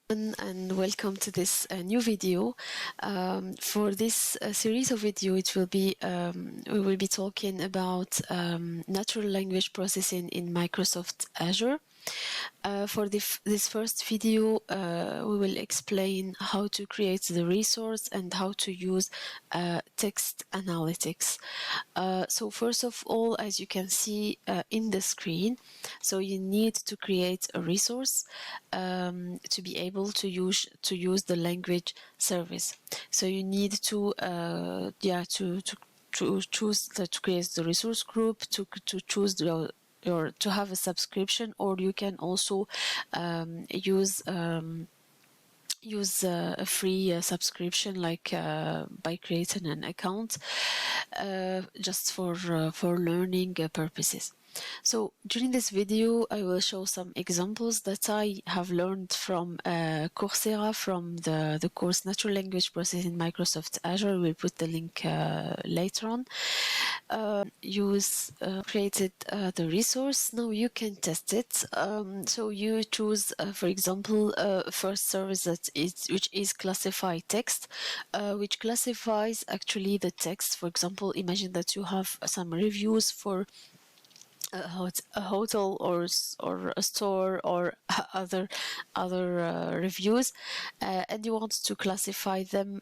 And welcome to this new video. For this series of video, it will be we will be talking about natural language processing in Microsoft Azure. For this first video, we will explain how to create the resource and how to use text analytics. So first of all, as you can see in the screen, so you need to create a resource to be able to use the language service. So you need to choose to create the resource group, to choose to have a subscription, or you can also use a free subscription, like by creating an account just for learning purposes. So during this video, I will show some examples that I have learned from Coursera, from the course Natural Language Processing in Microsoft Azure. We'll put the link later on. Created the resource. Now you can test it. So you choose, for example, first service which is classify text, which classifies actually the text. For example, imagine that you have some reviews for a hotel or a store or other reviews, and you want to classify them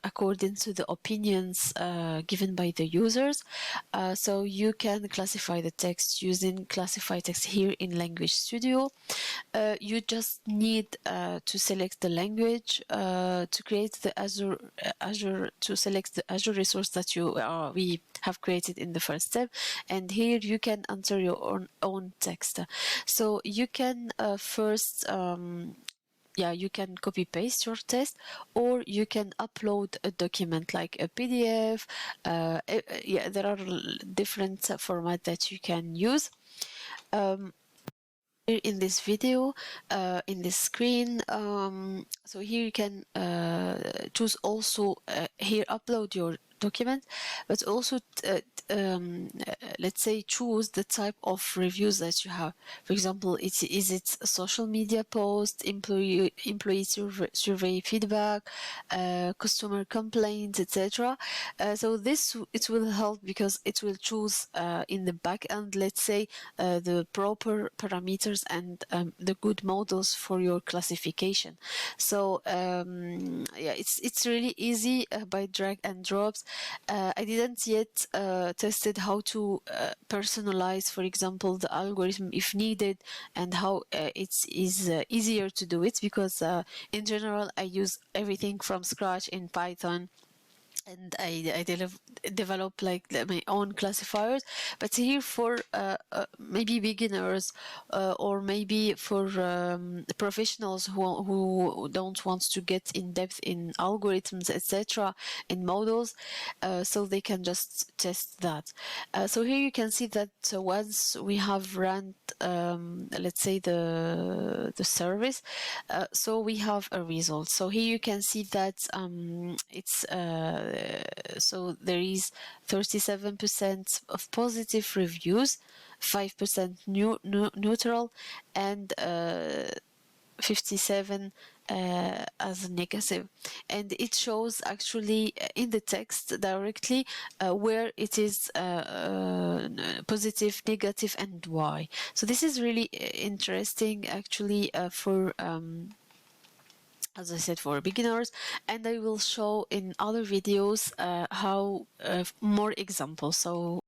according to the opinions given by the users. So you can classify the text using classify text here in Language Studio. You just need to select the language to create the Azure to select the Azure resource that we have created in the first step, and here you can enter your own text. So you can first you can copy paste your text, or you can upload a document like a PDF. There are different formats that you can use. In this video, in this screen, so here you can choose also here upload your document, but also let's say choose the type of reviews that you have. For example, is it a social media post, employee survey feedback, customer complaints, etc. So it will help because it will choose in the back end, let's say, the proper parameters and the good models for your classification. So it's really easy by drag and drops. I didn't yet tested how to personalize, for example, the algorithm if needed, and how it is easier to do it, because in general I use everything from scratch in Python, and I develop like my own classifiers. But here for maybe beginners or maybe for professionals who don't want to get in depth in algorithms, etc., in models, so they can just test that. So here you can see that once we have run let's say the service, so we have a result. So here you can see that it's so there is 37% of positive reviews, 5% neutral, and 57 as negative, and it shows actually in the text directly where it is positive, negative, and why. So this is really interesting actually for as I said, for beginners, and I will show in other videos how more examples. So